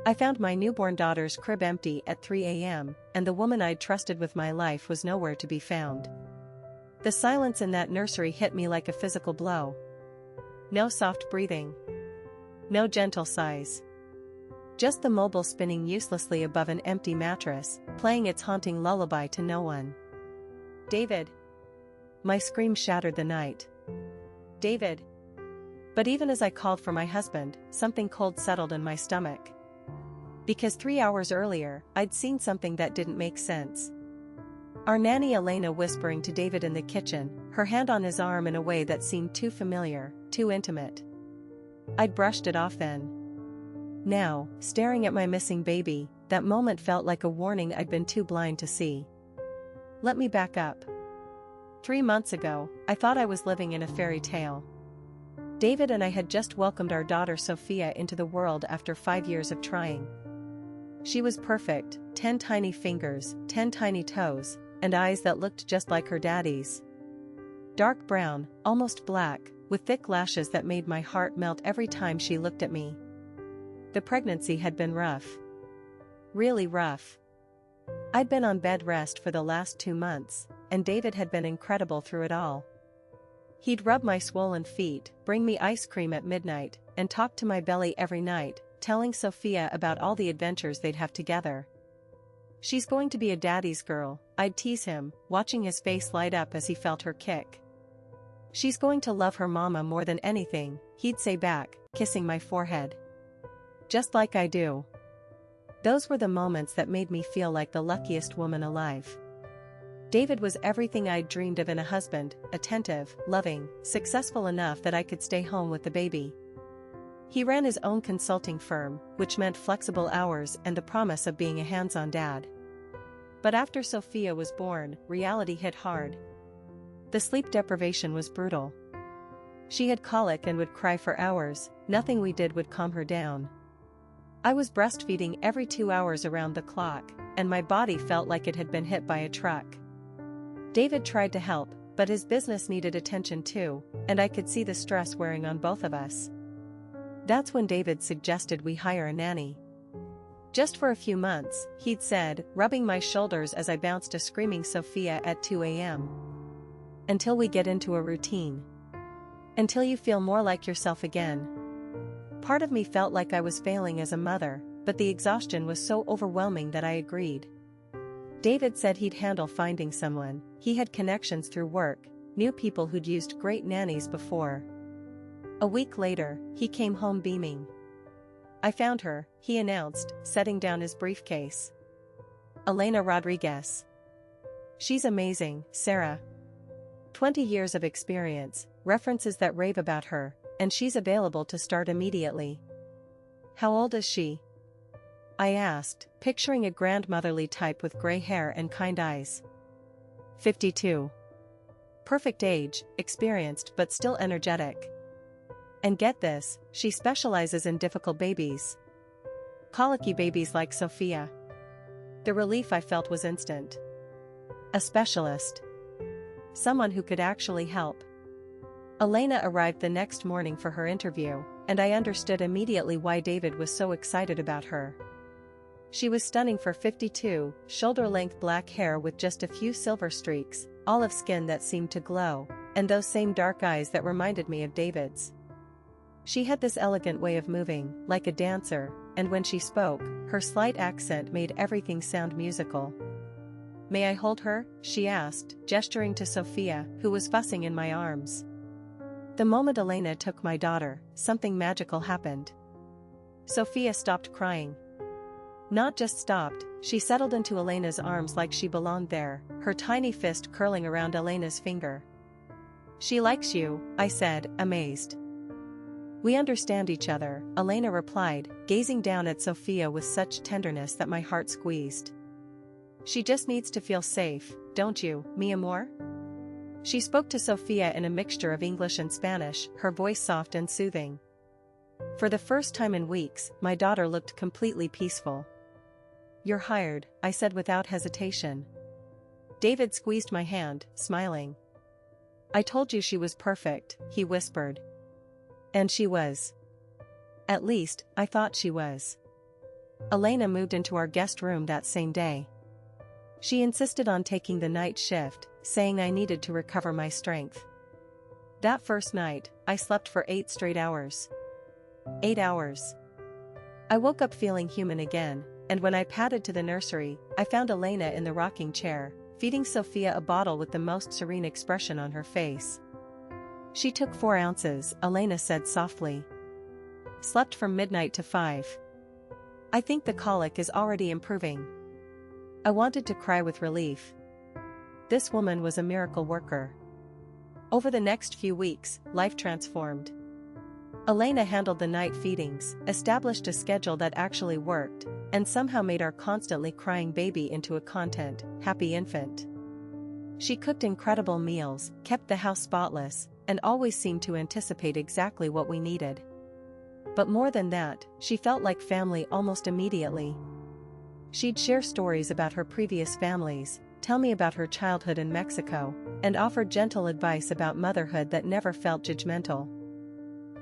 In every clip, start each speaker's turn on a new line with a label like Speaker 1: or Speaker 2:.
Speaker 1: I found my newborn daughter's crib empty at 3 a.m., and the woman I'd trusted with my life was nowhere to be found. The silence in that nursery hit me like a physical blow. No soft breathing. No gentle sighs. Just the mobile spinning uselessly above an empty mattress, playing its haunting lullaby to no one. "David!" My scream shattered the night. "David!" But even as I called for my husband, something cold settled in my stomach. Because 3 hours earlier, I'd seen something that didn't make sense. Our nanny Elena whispering to David in the kitchen, her hand on his arm in a way that seemed too familiar, too intimate. I'd brushed it off then. Now, staring at my missing baby, that moment felt like a warning I'd been too blind to see. Let me back up. 3 months ago, I thought I was living in a fairy tale. David and I had just welcomed our daughter Sophia into the world after 5 years of trying. She was perfect, 10 tiny fingers, 10 tiny toes, and eyes that looked just like her daddy's. Dark brown, almost black, with thick lashes that made my heart melt every time she looked at me. The pregnancy had been rough. Really rough. I'd been on bed rest for the last 2 months, and David had been incredible through it all. He'd rub my swollen feet, bring me ice cream at midnight, and talk to my belly every night, telling Sophia about all the adventures they'd have together. "She's going to be a daddy's girl," I'd tease him, watching his face light up as he felt her kick. "She's going to love her mama more than anything," he'd say back, kissing my forehead. "Just like I do." Those were the moments that made me feel like the luckiest woman alive. David was everything I'd dreamed of in a husband, attentive, loving, successful enough that I could stay home with the baby. He ran his own consulting firm, which meant flexible hours and the promise of being a hands-on dad. But after Sophia was born, reality hit hard. The sleep deprivation was brutal. She had colic and would cry for hours, nothing we did would calm her down. I was breastfeeding every 2 hours around the clock, and my body felt like it had been hit by a truck. David tried to help, but his business needed attention too, and I could see the stress wearing on both of us. That's when David suggested we hire a nanny. "Just for a few months," he'd said, rubbing my shoulders as I bounced a screaming Sophia at 2 a.m. "Until we get into a routine. Until you feel more like yourself again." Part of me felt like I was failing as a mother, but the exhaustion was so overwhelming that I agreed. David said he'd handle finding someone. He had connections through work, knew people who'd used great nannies before. A week later, he came home beaming. "I found her," he announced, setting down his briefcase. "Elena Rodriguez. She's amazing, Sarah. 20 years of experience, references that rave about her, and she's available to start immediately." "How old is she?" I asked, picturing a grandmotherly type with gray hair and kind eyes. 52. Perfect age, experienced but still energetic. And get this, she specializes in difficult babies. Colicky babies like Sophia. The relief I felt was instant. A specialist. Someone who could actually help. Elena arrived the next morning for her interview, and I understood immediately why David was so excited about her. She was stunning for 52, shoulder-length black hair with just a few silver streaks, olive skin that seemed to glow, and those same dark eyes that reminded me of David's. She had this elegant way of moving, like a dancer, and when she spoke, her slight accent made everything sound musical. "May I hold her?" she asked, gesturing to Sophia, who was fussing in my arms. The moment Elena took my daughter, something magical happened. Sophia stopped crying. Not just stopped, she settled into Elena's arms like she belonged there, her tiny fist curling around Elena's finger. "She likes you," I said, amazed. "We understand each other," Elena replied, gazing down at Sophia with such tenderness that my heart squeezed. "She just needs to feel safe, don't you, mi amor?" She spoke to Sophia in a mixture of English and Spanish, her voice soft and soothing. For the first time in weeks, my daughter looked completely peaceful. "You're hired," I said without hesitation. David squeezed my hand, smiling. "I told you she was perfect," he whispered. And she was. At least, I thought she was. Elena moved into our guest room that same day. She insisted on taking the night shift, saying I needed to recover my strength. That first night, I slept for 8 straight hours. 8 hours. I woke up feeling human again, and when I padded to the nursery, I found Elena in the rocking chair, feeding Sophia a bottle with the most serene expression on her face. She took 4 ounces, Elena said softly. Slept from midnight to 5. I think the colic is already improving. I wanted to cry with relief. This woman was a miracle worker. Over the next few weeks, life transformed. Elena handled the night feedings, established a schedule that actually worked, and somehow made our constantly crying baby into a content, happy infant. She cooked incredible meals, kept the house spotless, and always seemed to anticipate exactly what we needed. But more than that, she felt like family almost immediately. She'd share stories about her previous families, tell me about her childhood in Mexico, and offer gentle advice about motherhood that never felt judgmental.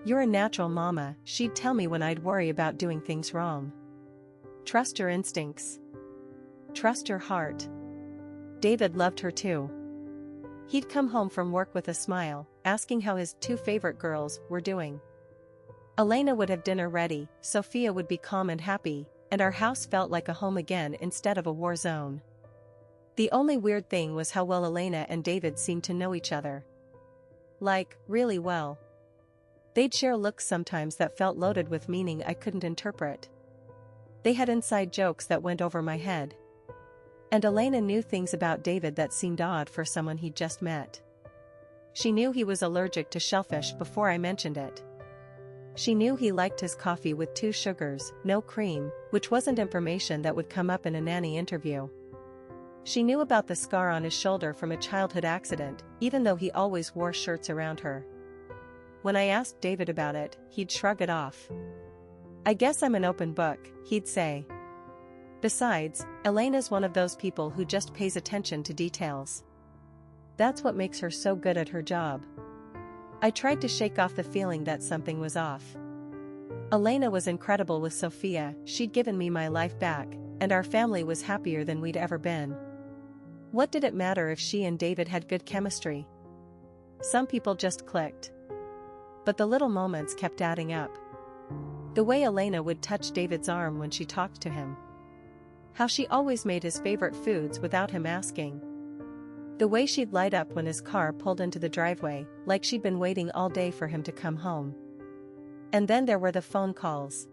Speaker 1: You're a natural mama, she'd tell me when I'd worry about doing things wrong. Trust your instincts. Trust your heart. David loved her too. He'd come home from work with a smile, asking how his 2 favorite girls were doing. Elena would have dinner ready, Sophia would be calm and happy, and our house felt like a home again instead of a war zone. The only weird thing was how well Elena and David seemed to know each other. Like, really well. They'd share looks sometimes that felt loaded with meaning I couldn't interpret. They had inside jokes that went over my head. And Elena knew things about David that seemed odd for someone he'd just met. She knew he was allergic to shellfish before I mentioned it. She knew he liked his coffee with 2 sugars, no cream, which wasn't information that would come up in a nanny interview. She knew about the scar on his shoulder from a childhood accident, even though he always wore shirts around her. When I asked David about it, he'd shrug it off. I guess I'm an open book, he'd say. Besides, Elena's one of those people who just pays attention to details. That's what makes her so good at her job. I tried to shake off the feeling that something was off. Elena was incredible with Sophia, she'd given me my life back, and our family was happier than we'd ever been. What did it matter if she and David had good chemistry? Some people just clicked. But the little moments kept adding up. The way Elena would touch David's arm when she talked to him. How she always made his favorite foods without him asking. The way she'd light up when his car pulled into the driveway, like she'd been waiting all day for him to come home. And then there were the phone calls.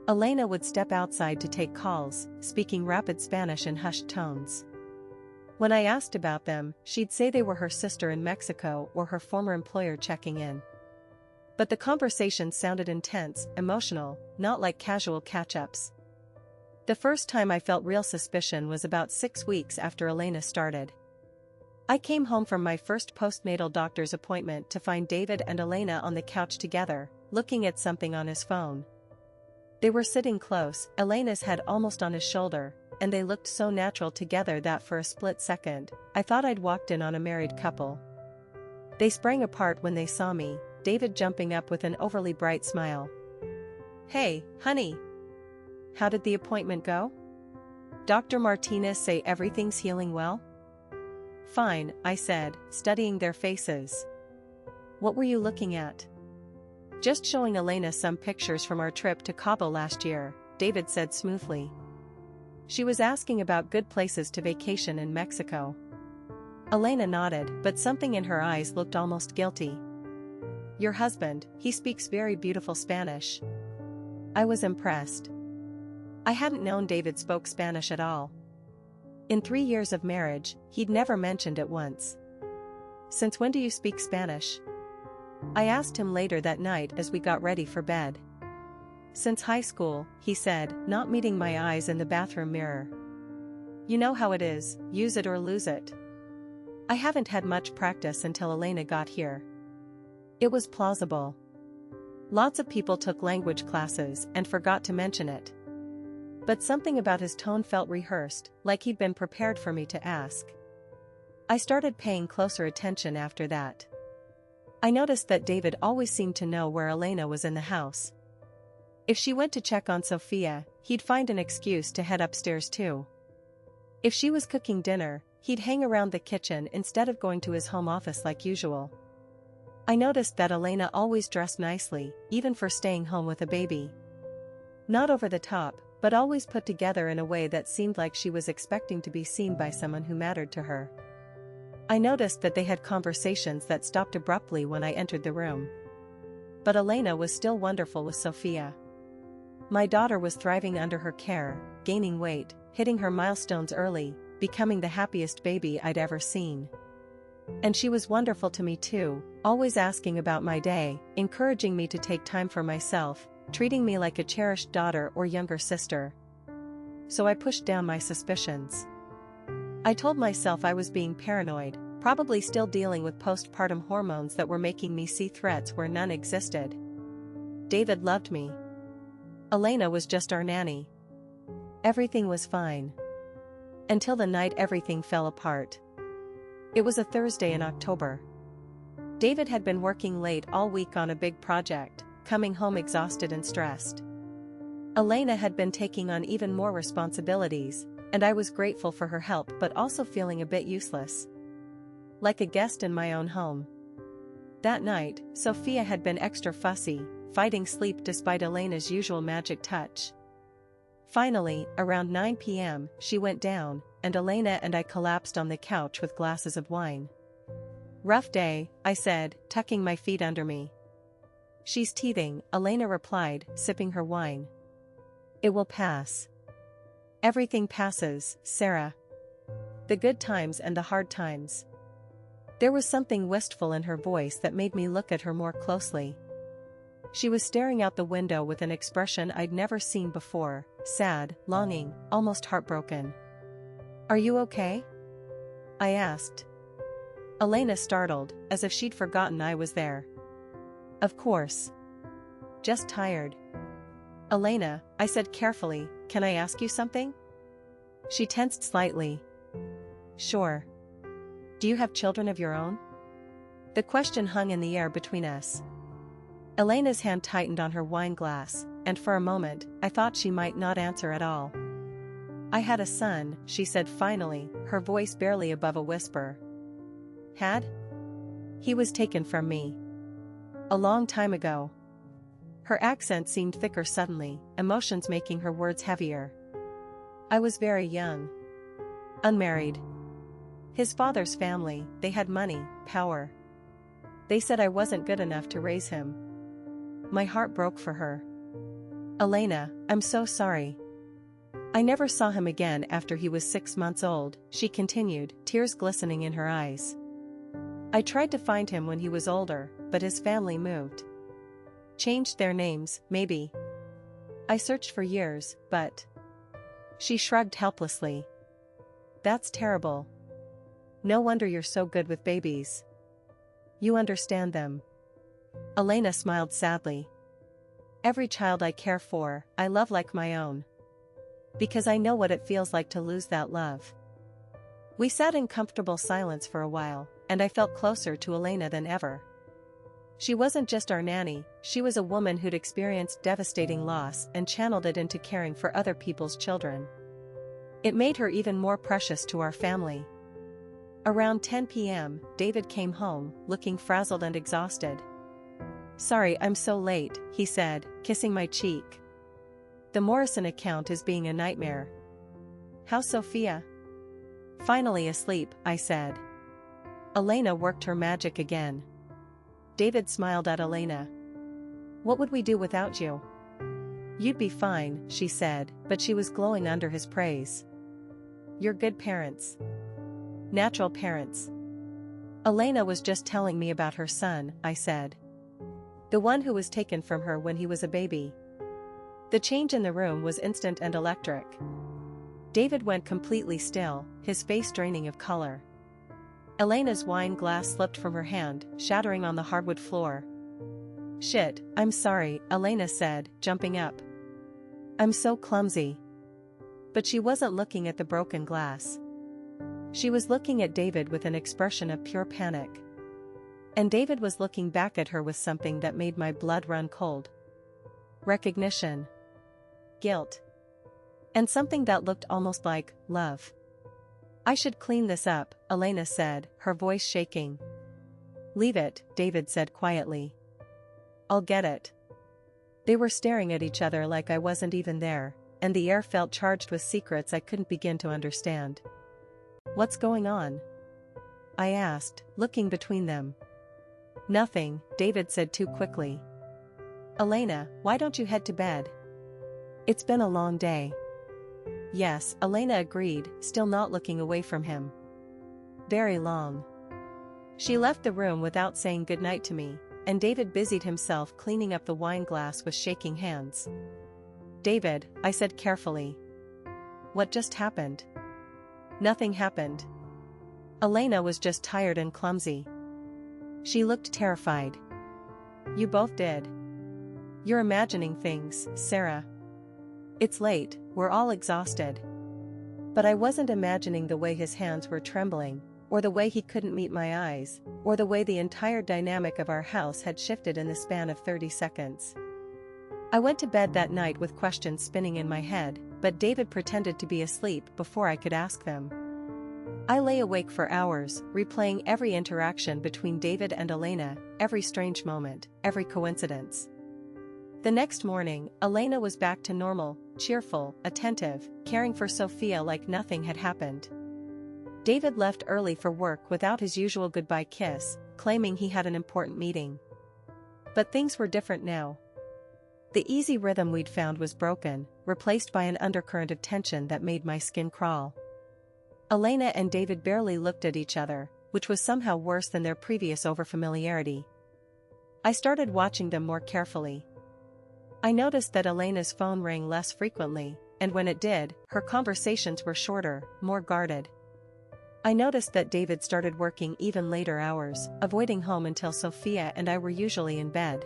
Speaker 1: Elena would step outside to take calls, speaking rapid Spanish in hushed tones. When I asked about them, she'd say they were her sister in Mexico or her former employer checking in. But the conversation sounded intense, emotional, not like casual catch-ups. The first time I felt real suspicion was about 6 weeks after Elena started. I came home from my first postnatal doctor's appointment to find David and Elena on the couch together, looking at something on his phone. They were sitting close, Elena's head almost on his shoulder, and they looked so natural together that for a split second, I thought I'd walked in on a married couple. They sprang apart when they saw me, David jumping up with an overly bright smile. Hey, honey! How did the appointment go? Dr. Martinez say everything's healing well? Fine, I said, studying their faces. What were you looking at? Just showing Elena some pictures from our trip to Cabo last year, David said smoothly. She was asking about good places to vacation in Mexico. Elena nodded, but something in her eyes looked almost guilty. Your husband, he speaks very beautiful Spanish. I was impressed. I hadn't known David spoke Spanish at all. In 3 years of marriage, he'd never mentioned it once. Since when do you speak Spanish? I asked him later that night as we got ready for bed. Since high school, he said, not meeting my eyes in the bathroom mirror. You know how it is, use it or lose it. I haven't had much practice until Elena got here. It was plausible. Lots of people took language classes and forgot to mention it. But something about his tone felt rehearsed, like he'd been prepared for me to ask. I started paying closer attention after that. I noticed that David always seemed to know where Elena was in the house. If she went to check on Sophia, he'd find an excuse to head upstairs too. If she was cooking dinner, he'd hang around the kitchen instead of going to his home office like usual. I noticed that Elena always dressed nicely, even for staying home with a baby. Not over the top, but always put together in a way that seemed like she was expecting to be seen by someone who mattered to her. I noticed that they had conversations that stopped abruptly when I entered the room. But Elena was still wonderful with Sophia. My daughter was thriving under her care, gaining weight, hitting her milestones early, becoming the happiest baby I'd ever seen. And she was wonderful to me too, always asking about my day, encouraging me to take time for myself, treating me like a cherished daughter or younger sister. So I pushed down my suspicions. I told myself I was being paranoid, probably still dealing with postpartum hormones that were making me see threats where none existed. David loved me. Elena was just our nanny. Everything was fine. Until the night everything fell apart. It was a Thursday in October. David had been working late all week on a big project, coming home exhausted and stressed. Elena had been taking on even more responsibilities, and I was grateful for her help but also feeling a bit useless. Like a guest in my own home. That night, Sophia had been extra fussy, fighting sleep despite Elena's usual magic touch. Finally, around 9 p.m., she went down, and Elena and I collapsed on the couch with glasses of wine. "Rough day," I said, tucking my feet under me. "She's teething," Elena replied, sipping her wine. "It will pass. Everything passes, Sarah. The good times and the hard times." There was something wistful in her voice that made me look at her more closely. She was staring out the window with an expression I'd never seen before, sad, longing, almost heartbroken. "Are you okay?" I asked. Elena startled, as if she'd forgotten I was there. "Of course. Just tired." "Elena," I said carefully, "can I ask you something?" She tensed slightly. "Sure. Do you have children of your own?" The question hung in the air between us. Elena's hand tightened on her wine glass, and for a moment, I thought she might not answer at all. "I had a son," she said finally, her voice barely above a whisper. "Had?" "He was taken from me. A long time ago." Her accent seemed thicker suddenly, emotions making her words heavier. "I was very young. Unmarried. His father's family, they had money, power. They said I wasn't good enough to raise him." My heart broke for her. "Elena, I'm so sorry." "I never saw him again after he was 6 months old," she continued, tears glistening in her eyes. "I tried to find him when he was older, but his family moved. Changed their names, maybe. I searched for years, but..." She shrugged helplessly. "That's terrible. No wonder you're so good with babies. You understand them." Elena smiled sadly. "Every child I care for, I love like my own. Because I know what it feels like to lose that love." We sat in comfortable silence for a while, and I felt closer to Elena than ever. She wasn't just our nanny, she was a woman who'd experienced devastating loss and channeled it into caring for other people's children. It made her even more precious to our family. Around 10 p.m., David came home, looking frazzled and exhausted. "Sorry I'm so late," he said, kissing my cheek. "The Morrison account is being a nightmare." "How's Sophia?" "Finally asleep," I said. Elena worked her magic again. David smiled at Elena. "What would we do without you?" "You'd be fine," she said, but she was glowing under his praise. "You're good parents. Natural parents." "Elena was just telling me about her son," I said. "The one who was taken from her when he was a baby." The change in the room was instant and electric. David went completely still, his face draining of color. Elena's wine glass slipped from her hand, shattering on the hardwood floor. "Shit, I'm sorry," Elena said, jumping up. "I'm so clumsy." But she wasn't looking at the broken glass. She was looking at David with an expression of pure panic. And David was looking back at her with something that made my blood run cold. Recognition. Guilt. And something that looked almost like love. I should clean this up, Elena said, her voice shaking. Leave it, David said quietly. I'll get it. They were staring at each other like I wasn't even there, and the air felt charged with secrets I couldn't begin to understand. What's going on? I asked, looking between them. Nothing, David said too quickly. Elena, why don't you head to bed? It's been a long day. Yes, Elena agreed, still not looking away from him. Very long. She left the room without saying goodnight to me, and David busied himself cleaning up the wine glass with shaking hands. David, I said carefully. What just happened? Nothing happened. Elena was just tired and clumsy. She looked terrified. You both did. You're imagining things, Sarah. It's late, we're all exhausted. But I wasn't imagining the way his hands were trembling, or the way he couldn't meet my eyes, or the way the entire dynamic of our house had shifted in the span of 30 seconds. I went to bed that night with questions spinning in my head, but David pretended to be asleep before I could ask them. I lay awake for hours, replaying every interaction between David and Elena, every strange moment, every coincidence. The next morning, Elena was back to normal, cheerful, attentive, caring for Sophia like nothing had happened. David left early for work without his usual goodbye kiss, claiming he had an important meeting. But things were different now. The easy rhythm we'd found was broken, replaced by an undercurrent of tension that made my skin crawl. Elena and David barely looked at each other, which was somehow worse than their previous overfamiliarity. I started watching them more carefully. I noticed that Elena's phone rang less frequently, and when it did, her conversations were shorter, more guarded. I noticed that David started working even later hours, avoiding home until Sophia and I were usually in bed.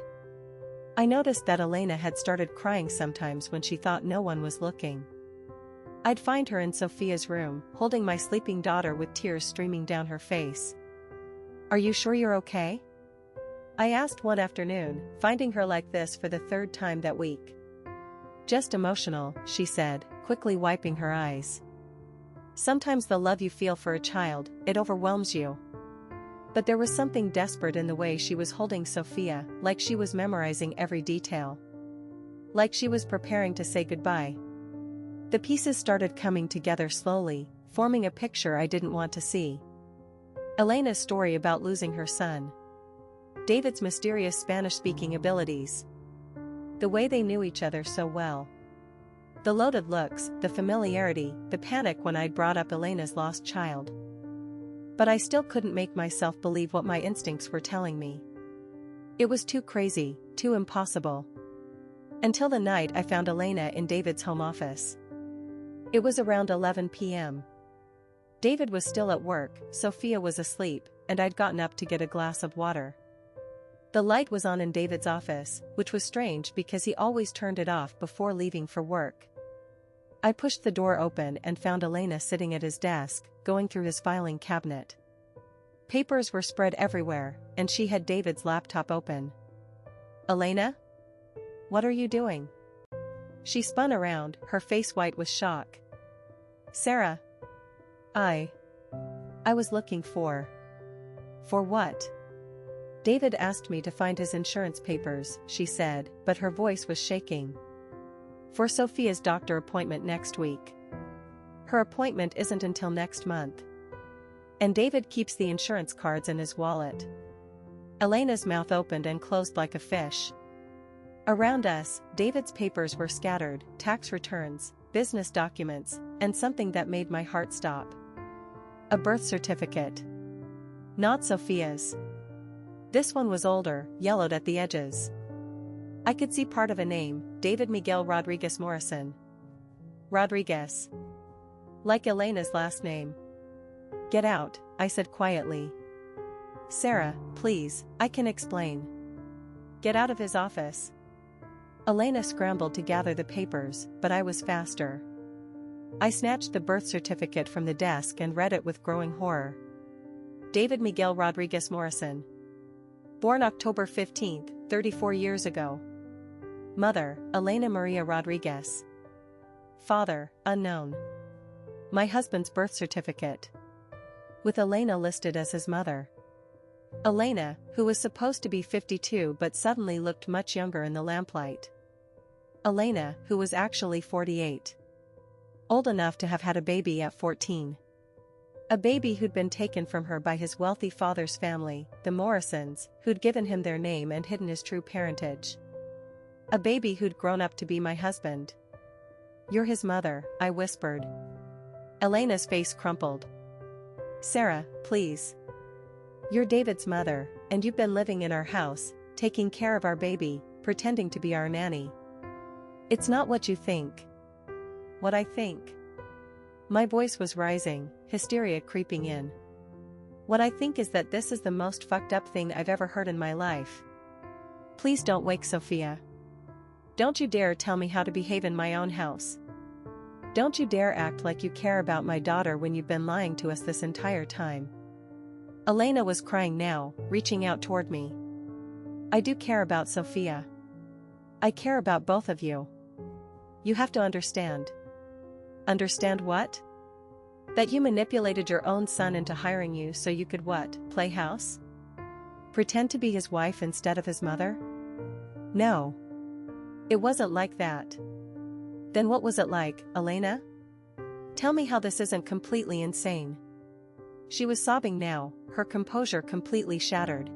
Speaker 1: I noticed that Elena had started crying sometimes when she thought no one was looking. I'd find her in Sophia's room, holding my sleeping daughter with tears streaming down her face. Are you sure you're okay? I asked one afternoon, finding her like this for the third time that week. Just emotional, she said, quickly wiping her eyes. Sometimes the love you feel for a child, it overwhelms you. But there was something desperate in the way she was holding Sophia, like she was memorizing every detail. Like she was preparing to say goodbye. The pieces started coming together slowly, forming a picture I didn't want to see. Elena's story about losing her son. David's mysterious Spanish-speaking abilities. The way they knew each other so well. The loaded looks, the familiarity, the panic when I'd brought up Elena's lost child. But I still couldn't make myself believe what my instincts were telling me. It was too crazy, too impossible. Until the night I found Elena in David's home office. It was around 11 p.m. David was still at work, Sophia was asleep, and I'd gotten up to get a glass of water. The light was on in David's office, which was strange because he always turned it off before leaving for work. I pushed the door open and found Elena sitting at his desk, going through his filing cabinet. Papers were spread everywhere, and she had David's laptop open. Elena? What are you doing? She spun around, her face white with shock. Sarah. I was looking for. For what? David asked me to find his insurance papers, she said, but her voice was shaking. For Sophia's doctor appointment next week. Her appointment isn't until next month. And David keeps the insurance cards in his wallet. Elena's mouth opened and closed like a fish. Around us, David's papers were scattered, tax returns, business documents, and something that made my heart stop. A birth certificate. Not Sophia's. This one was older, yellowed at the edges. I could see part of a name, David Miguel Rodriguez Morrison. Rodriguez. Like Elena's last name. Get out, I said quietly. Sarah, please, I can explain. Get out of his office. Elena scrambled to gather the papers, but I was faster. I snatched the birth certificate from the desk and read it with growing horror. David Miguel Rodriguez Morrison. Born October 15, 34 years ago. Mother, Elena Maria Rodriguez. Father, unknown. My husband's birth certificate. With Elena listed as his mother. Elena, who was supposed to be 52 but suddenly looked much younger in the lamplight. Elena, who was actually 48. Old enough to have had a baby at 14. A baby who'd been taken from her by his wealthy father's family, the Morrisons, who'd given him their name and hidden his true parentage. A baby who'd grown up to be my husband. You're his mother, I whispered. Elena's face crumpled. Sarah, please. You're David's mother, and you've been living in our house, taking care of our baby, pretending to be our nanny. It's not what you think. What I think. My voice was rising, hysteria creeping in. What I think is that this is the most fucked up thing I've ever heard in my life. Please don't wake Sophia. Don't you dare tell me how to behave in my own house. Don't you dare act like you care about my daughter when you've been lying to us this entire time. Elena was crying now, reaching out toward me. I do care about Sophia. I care about both of you. You have to understand. Understand what? That you manipulated your own son into hiring you so you could what, play house? Pretend to be his wife instead of his mother? No. It wasn't like that. Then what was it like, Elena? Tell me how this isn't completely insane. She was sobbing now, her composure completely shattered.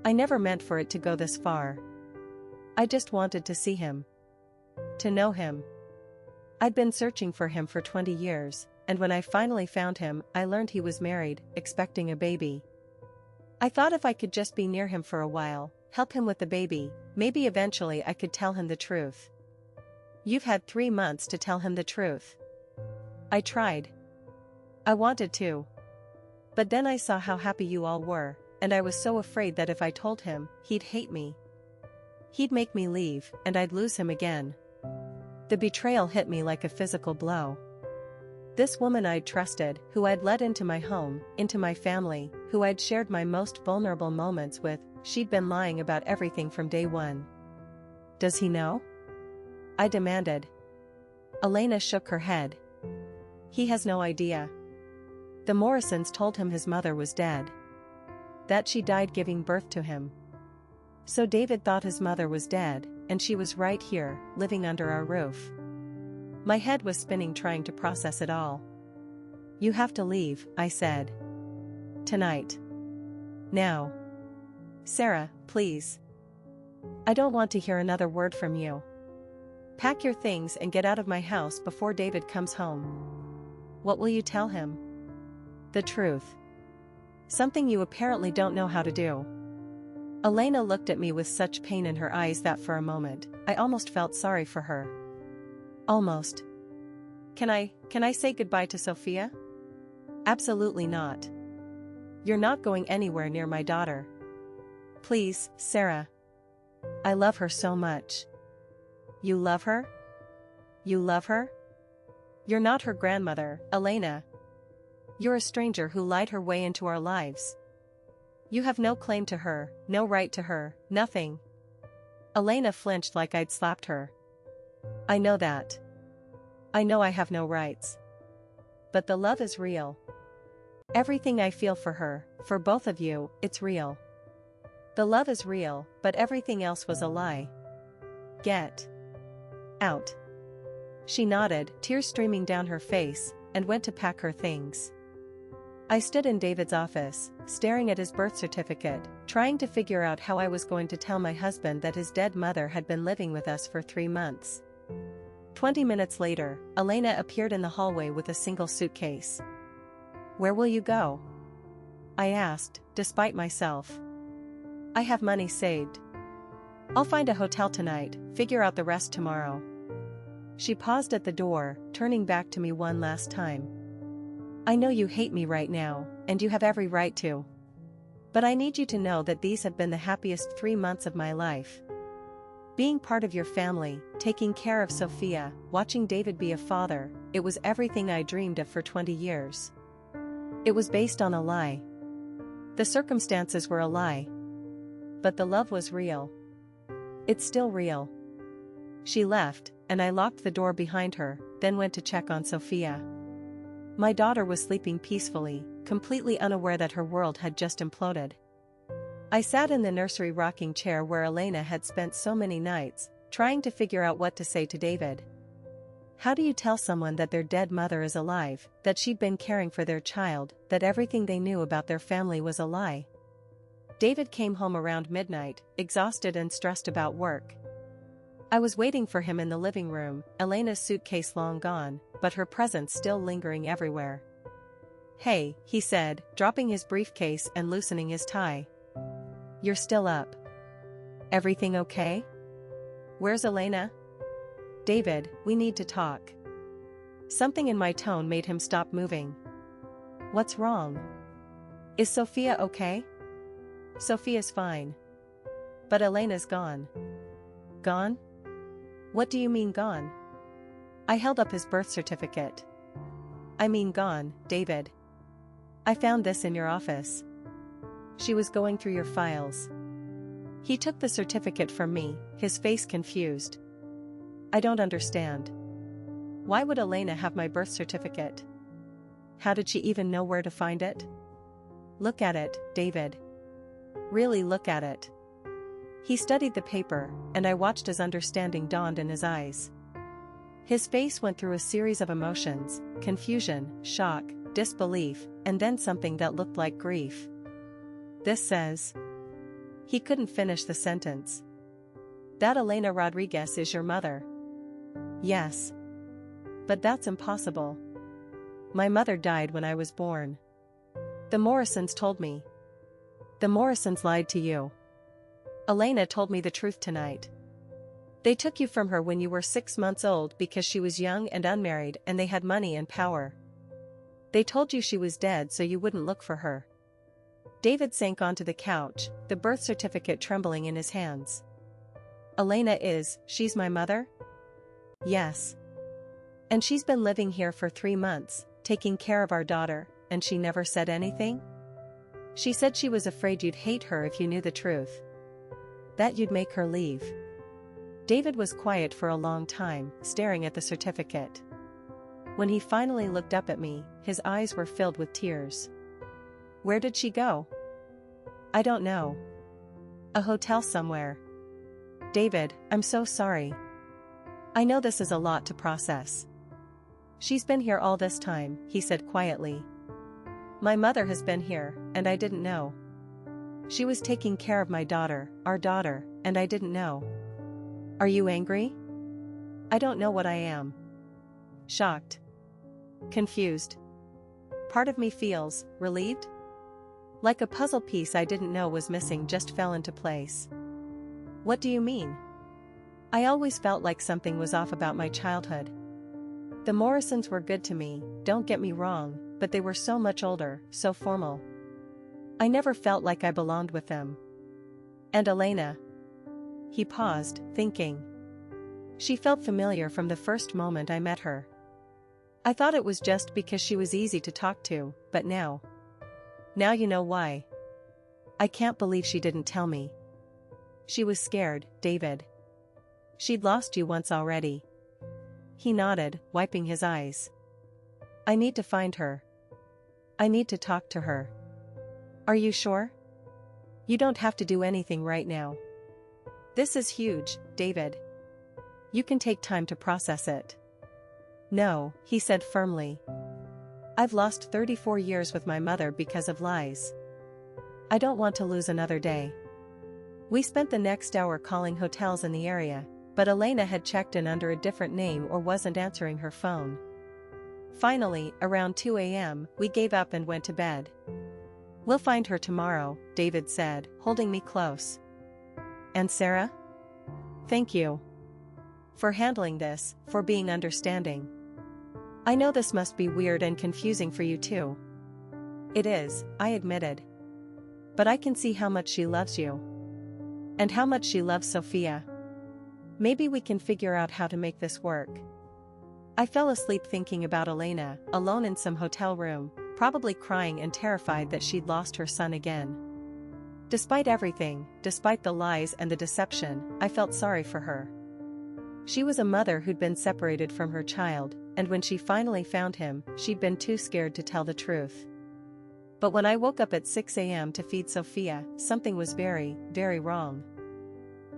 Speaker 1: I never meant for it to go this far. I just wanted to see him. To know him. I'd been searching for him for 20 years, and when I finally found him, I learned he was married, expecting a baby. I thought if I could just be near him for a while, help him with the baby, maybe eventually I could tell him the truth. You've had 3 months to tell him the truth. I tried. I wanted to. But then I saw how happy you all were, and I was so afraid that if I told him, he'd hate me. He'd make me leave, and I'd lose him again. The betrayal hit me like a physical blow. This woman I'd trusted, who I'd let into my home, into my family, who I'd shared my most vulnerable moments with, she'd been lying about everything from day one. Does he know? I demanded. Elena shook her head. He has no idea. The Morrisons told him his mother was dead. That she died giving birth to him. So David thought his mother was dead, and she was right here, living under our roof. My head was spinning trying to process it all. You have to leave, I said. Tonight. Now. Sarah, please. I don't want to hear another word from you. Pack your things and get out of my house before David comes home. What will you tell him? The truth. Something you apparently don't know how to do. Elena looked at me with such pain in her eyes that for a moment, I almost felt sorry for her. Almost. Can I say goodbye to Sophia? Absolutely not. You're not going anywhere near my daughter. Please, Sarah. I love her so much. You love her? You love her? You're not her grandmother, Elena. You're a stranger who lied her way into our lives. You have no claim to her, no right to her, nothing. Elena flinched like I'd slapped her. I know that. I know I have no rights. But the love is real. Everything I feel for her, for both of you, it's real. The love is real, but everything else was a lie. Get out. She nodded, tears streaming down her face, and went to pack her things. I stood in David's office, staring at his birth certificate, trying to figure out how I was going to tell my husband that his dead mother had been living with us for 3 months. 20 minutes later, Elena appeared in the hallway with a single suitcase. Where will you go? I asked, despite myself. I have money saved. I'll find a hotel tonight, figure out the rest tomorrow. She paused at the door, turning back to me one last time. I know you hate me right now, and you have every right to. But I need you to know that these have been the happiest 3 months of my life. Being part of your family, taking care of Sophia, watching David be a father, it was everything I dreamed of for 20 years. It was based on a lie. The circumstances were a lie. But the love was real. It's still real. She left, and I locked the door behind her, then went to check on Sophia. My daughter was sleeping peacefully, completely unaware that her world had just imploded. I sat in the nursery rocking chair where Elena had spent so many nights, trying to figure out what to say to David. How do you tell someone that their dead mother is alive, that she'd been caring for their child, that everything they knew about their family was a lie? David came home around midnight, exhausted and stressed about work. I was waiting for him in the living room, Elena's suitcase long gone, but her presence still lingering everywhere. "Hey," he said, dropping his briefcase and loosening his tie. "You're still up. Everything okay? Where's Elena?" "David, we need to talk." Something in my tone made him stop moving. "What's wrong? Is Sophia okay?" "Sophia's fine. But Elena's gone." "Gone? What do you mean gone?" I held up his birth certificate. "I mean gone, David. I found this in your office. She was going through your files." He took the certificate from me, his face confused. "I don't understand. Why would Elena have my birth certificate? How did she even know where to find it?" "Look at it, David. Really look at it." He studied the paper, and I watched as understanding dawned in his eyes. His face went through a series of emotions: confusion, shock, disbelief, and then something that looked like grief. "This says..." He couldn't finish the sentence. "That Elena Rodriguez is your mother." "Yes. But that's impossible. My mother died when I was born. The Morrisons told me." "The Morrisons lied to you." "Elena told me the truth tonight. They took you from her when you were 6 months old because she was young and unmarried and they had money and power. They told you she was dead so you wouldn't look for her." David sank onto the couch, the birth certificate trembling in his hands. She's my mother?" "Yes. And she's been living here for 3 months, taking care of our daughter, and she never said anything? She said she was afraid you'd hate her if you knew the truth. That you'd make her leave." David was quiet for a long time, staring at the certificate. When he finally looked up at me, his eyes were filled with tears. "Where did she go?" "I don't know. A hotel somewhere." "David, I'm so sorry. I know this is a lot to process." "She's been here all this time," he said quietly. "My mother has been here, and I didn't know. She was taking care of my daughter, our daughter, and I didn't know." "Are you angry?" "I don't know what I am. Shocked. Confused. Part of me feels relieved. Like a puzzle piece I didn't know was missing just fell into place." "What do you mean?" "I always felt like something was off about my childhood. The Morrisons were good to me, don't get me wrong, but they were so much older, so formal. I never felt like I belonged with them. And Elena..." He paused, thinking. "She felt familiar from the first moment I met her. I thought it was just because she was easy to talk to, but now you know why. I can't believe she didn't tell me." "She was scared, David. She'd lost you once already." He nodded, wiping his eyes. "I need to find her. I need to talk to her." "Are you sure? You don't have to do anything right now. This is huge, David. You can take time to process it." "No," he said firmly. "I've lost 34 years with my mother because of lies. I don't want to lose another day." We spent the next hour calling hotels in the area, but Elena had checked in under a different name or wasn't answering her phone. Finally, around 2 a.m., we gave up and went to bed. "We'll find her tomorrow," David said, holding me close. "And Sarah? Thank you for handling this, for being understanding. I know this must be weird and confusing for you too." "It is," I admitted. "But I can see how much she loves you. And how much she loves Sophia. Maybe we can figure out how to make this work." I fell asleep thinking about Elena, alone in some hotel room, probably crying and terrified that she'd lost her son again. Despite everything, despite the lies and the deception, I felt sorry for her. She was a mother who'd been separated from her child, and when she finally found him, she'd been too scared to tell the truth. But when I woke up at 6 a.m. to feed Sophia, something was very, very wrong.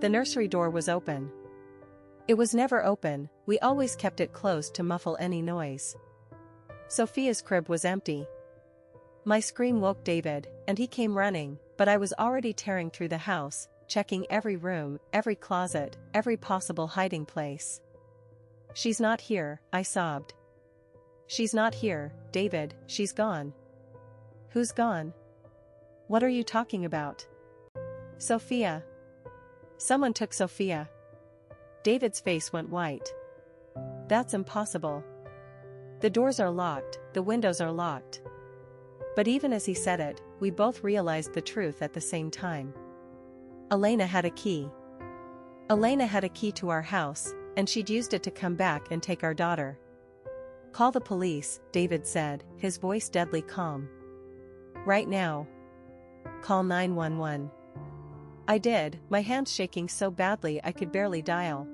Speaker 1: The nursery door was open. It was never open, we always kept it closed to muffle any noise. Sophia's crib was empty. My scream woke David, and he came running, but I was already tearing through the house, checking every room, every closet, every possible hiding place. "She's not here," I sobbed. "She's not here, David, she's gone." "Who's gone? What are you talking about?" "Sophia. Someone took Sophia." David's face went white. "That's impossible. The doors are locked, the windows are locked." But even as he said it, we both realized the truth at the same time. Elena had a key. Elena had a key to our house, and she'd used it to come back and take our daughter. "Call the police," David said, his voice deadly calm. "Right now. Call 911. I did, my hands shaking so badly I could barely dial.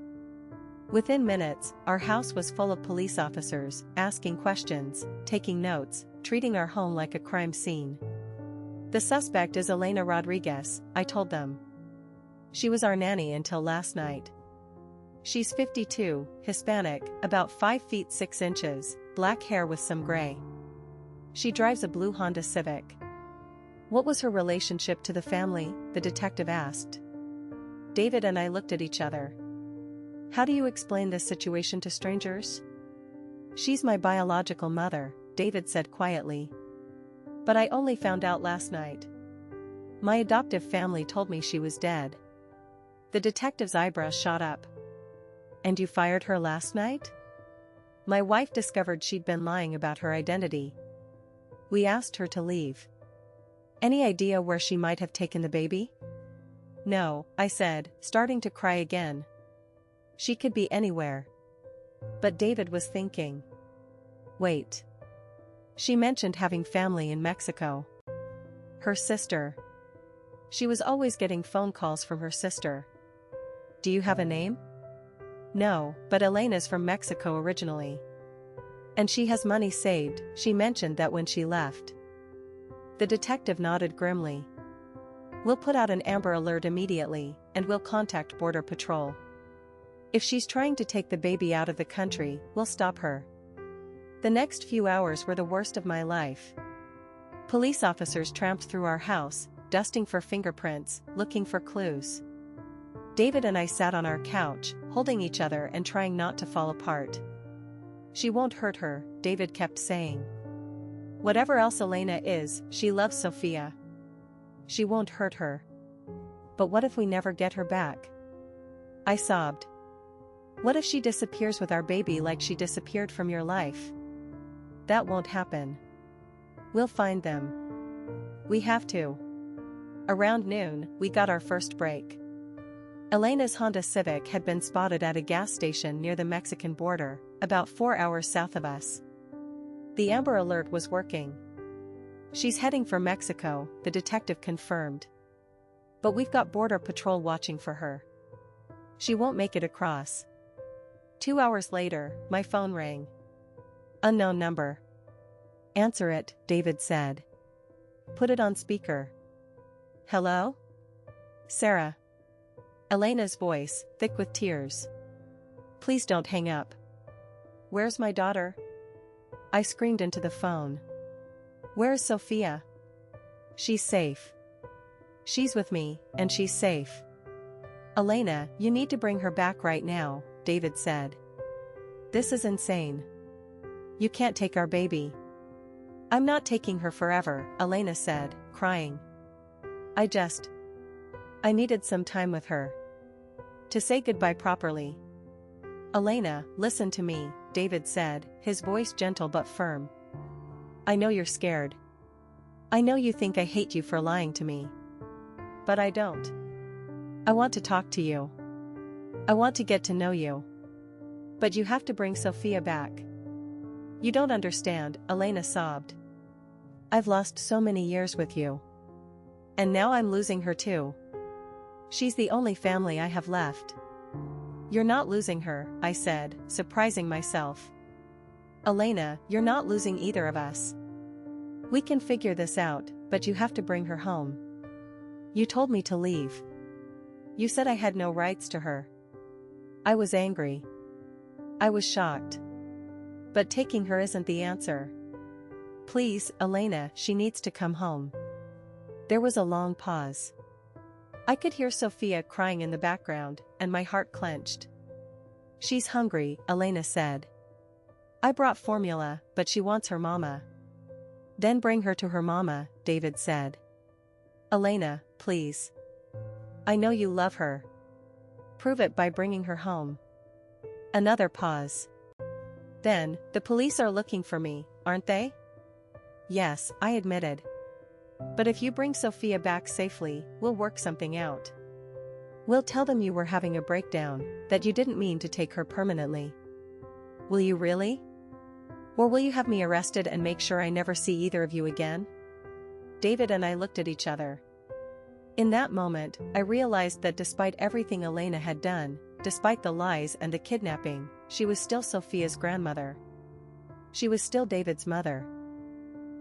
Speaker 1: Within minutes, our house was full of police officers, asking questions, taking notes, treating our home like a crime scene. "The suspect is Elena Rodriguez," I told them. "She was our nanny until last night. She's 52, Hispanic, about 5 feet 6 inches, black hair with some gray. She drives a blue Honda Civic." "What was her relationship to the family?" the detective asked. David and I looked at each other. "How do you explain this situation to strangers?" "She's my biological mother," David said quietly. "But I only found out last night. My adoptive family told me she was dead." The detective's eyebrows shot up. "And you fired her last night?" "My wife discovered she'd been lying about her identity. We asked her to leave." "Any idea where she might have taken the baby?" "No," I said, starting to cry again. "She could be anywhere." But David was thinking. "Wait. She mentioned having family in Mexico. Her sister. She was always getting phone calls from her sister." "Do you have a name?" "No, but Elena's from Mexico originally. And she has money saved," she mentioned that when she left. The detective nodded grimly. "We'll put out an Amber Alert immediately, and we'll contact Border Patrol. If she's trying to take the baby out of the country, we'll stop her." The next few hours were the worst of my life. Police officers tramped through our house, dusting for fingerprints, looking for clues. David and I sat on our couch, holding each other and trying not to fall apart. "She won't hurt her," David kept saying. "Whatever else Elena is, she loves Sophia. She won't hurt her." "But what if we never get her back?" I sobbed. "What if she disappears with our baby like she disappeared from your life?" "That won't happen. We'll find them. We have to." Around noon, we got our first break. Elena's Honda Civic had been spotted at a gas station near the Mexican border, about 4 hours south of us. The Amber Alert was working. "She's heading for Mexico," the detective confirmed. "But we've got Border Patrol watching for her. She won't make it across." 2 hours later, my phone rang. "Unknown number." "Answer it," David said. "Put it on speaker." "Hello? Sarah." Elena's voice, thick with tears. "Please don't hang up." "Where's my daughter?" I screamed into the phone. "Where's Sophia?" "She's safe. She's with me, and she's safe." "Elena, you need to bring her back right now," David said. "This is insane. You can't take our baby." "I'm not taking her forever," Elena said, crying. I needed some time with her. To say goodbye properly." "Elena, listen to me," David said, his voice gentle but firm. "I know you're scared. I know you think I hate you for lying to me. But I don't. I want to talk to you. I want to get to know you. But you have to bring Sophia back." "You don't understand," Elena sobbed. "I've lost so many years with you. And now I'm losing her too. She's the only family I have left." "You're not losing her," I said, surprising myself. Elena, you're not losing either of us. We can figure this out, but you have to bring her home. You told me to leave. You said I had no rights to her. I was angry. I was shocked. But taking her isn't the answer. Please, Elena, she needs to come home. There was a long pause. I could hear Sophia crying in the background, and my heart clenched. She's hungry, Elena said. I brought formula, but she wants her mama. Then bring her to her mama, David said. Elena, please. I know you love her. Prove it by bringing her home. Another pause. Then, the police are looking for me, aren't they? Yes, I admitted. But if you bring Sophia back safely, we'll work something out. We'll tell them you were having a breakdown, that you didn't mean to take her permanently. Will you really? Or will you have me arrested and make sure I never see either of you again? David and I looked at each other. In that moment, I realized that despite everything Elena had done, despite the lies and the kidnapping, she was still Sophia's grandmother. She was still David's mother.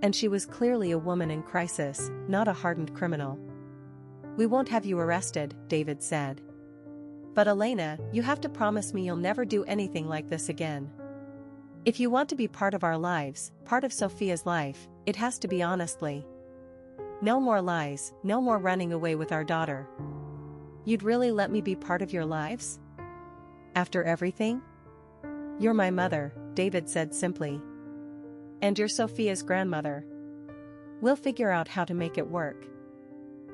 Speaker 1: And she was clearly a woman in crisis, not a hardened criminal. We won't have you arrested, David said. But Elena, you have to promise me you'll never do anything like this again. If you want to be part of our lives, part of Sophia's life, it has to be honestly. No more lies, no more running away with our daughter. You'd really let me be part of your lives? After everything? You're my mother, David said simply. And you're Sophia's grandmother. We'll figure out how to make it work.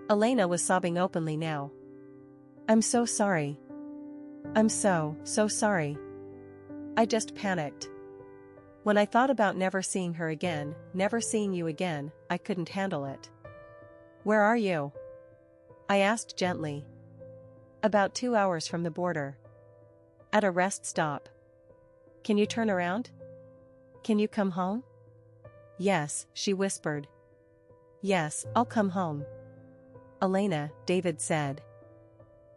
Speaker 1: Elena was sobbing openly now. I'm so sorry. I'm so sorry. I just panicked. When I thought about never seeing her again, never seeing you again, I couldn't handle it. Where are you? I asked gently. About 2 hours from the border. At a rest stop. Can you turn around? Can you come home? Yes, she whispered. Yes, I'll come home. Elena, David said.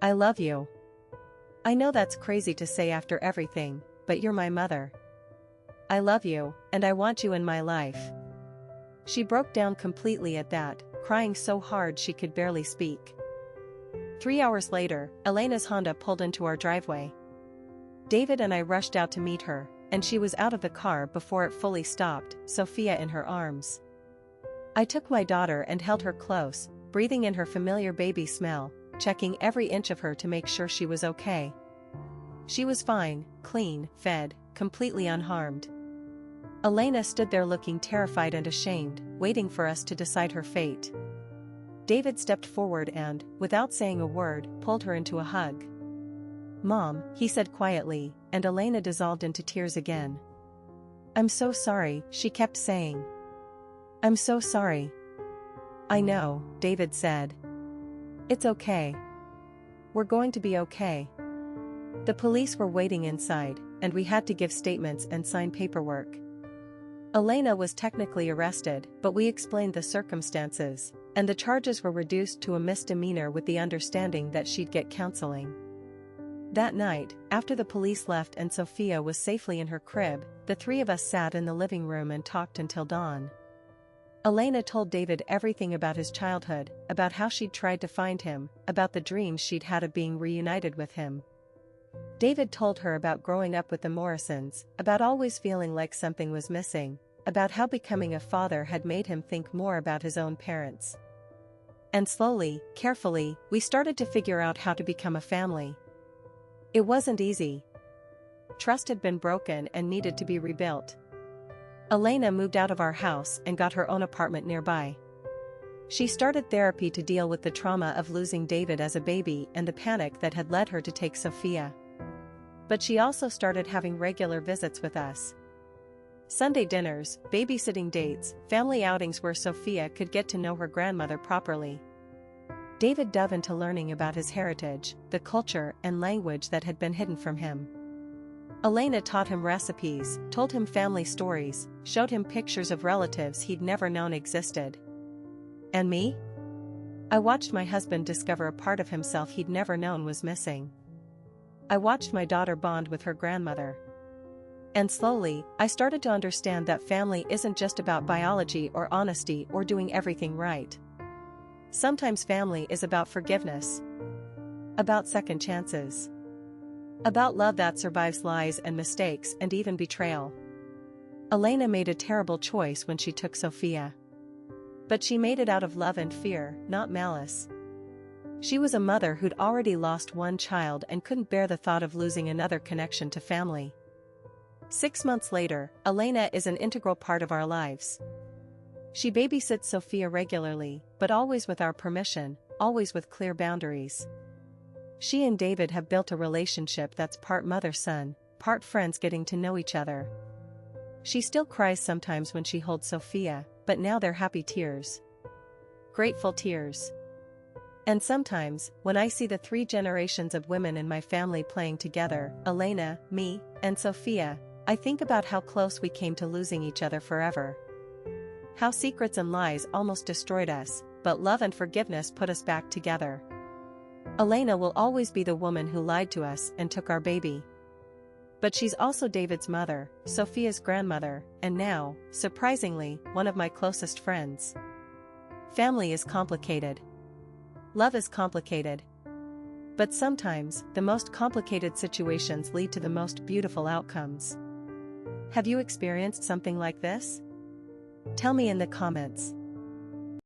Speaker 1: I love you. I know that's crazy to say after everything, but you're my mother. I love you, and I want you in my life. She broke down completely at that, crying so hard she could barely speak. 3 hours later, Elena's Honda pulled into our driveway. David and I rushed out to meet her, and she was out of the car before it fully stopped, Sophia in her arms. I took my daughter and held her close, breathing in her familiar baby smell, checking every inch of her to make sure she was okay. She was fine, clean, fed, completely unharmed. Elena stood there looking terrified and ashamed, waiting for us to decide her fate. David stepped forward and, without saying a word, pulled her into a hug. Mom, he said quietly, and Elena dissolved into tears again. I'm so sorry, she kept saying. I'm so sorry. I know, David said. It's okay. We're going to be okay. The police were waiting inside, and we had to give statements and sign paperwork. Elena was technically arrested, but we explained the circumstances, and the charges were reduced to a misdemeanor with the understanding that she'd get counseling. That night, after the police left and Sophia was safely in her crib, the three of us sat in the living room and talked until dawn. Elena told David everything about his childhood, about how she'd tried to find him, about the dreams she'd had of being reunited with him. David told her about growing up with the Morrisons, about always feeling like something was missing, about how becoming a father had made him think more about his own parents. And slowly, carefully, we started to figure out how to become a family. It wasn't easy. Trust had been broken and needed to be rebuilt. Elena moved out of our house and got her own apartment nearby. She started therapy to deal with the trauma of losing David as a baby and the panic that had led her to take Sophia. But she also started having regular visits with us. Sunday dinners, babysitting dates, family outings where Sophia could get to know her grandmother properly. David dove into learning about his heritage, the culture and language that had been hidden from him. Elena taught him recipes, told him family stories, showed him pictures of relatives he'd never known existed. And me? I watched my husband discover a part of himself he'd never known was missing. I watched my daughter bond with her grandmother. And slowly, I started to understand that family isn't just about biology or honesty or doing everything right. Sometimes family is about forgiveness, about second chances, about love that survives lies and mistakes and even betrayal. Elena made a terrible choice when she took Sophia. But she made it out of love and fear, not malice. She was a mother who'd already lost one child and couldn't bear the thought of losing another connection to family. 6 months later, Elena is an integral part of our lives. She babysits Sophia regularly, but always with our permission, always with clear boundaries. She and David have built a relationship that's part mother-son, part friends getting to know each other. She still cries sometimes when she holds Sophia, but now they're happy tears. Grateful tears. And sometimes, when I see the 3 generations of women in my family playing together, Elena, me, and Sophia, I think about how close we came to losing each other forever. How secrets and lies almost destroyed us, but love and forgiveness put us back together. Elena will always be the woman who lied to us and took our baby. But she's also David's mother, Sophia's grandmother, and now, surprisingly, one of my closest friends. Family is complicated. Love is complicated. But sometimes, the most complicated situations lead to the most beautiful outcomes. Have you experienced something like this? Tell me in the comments.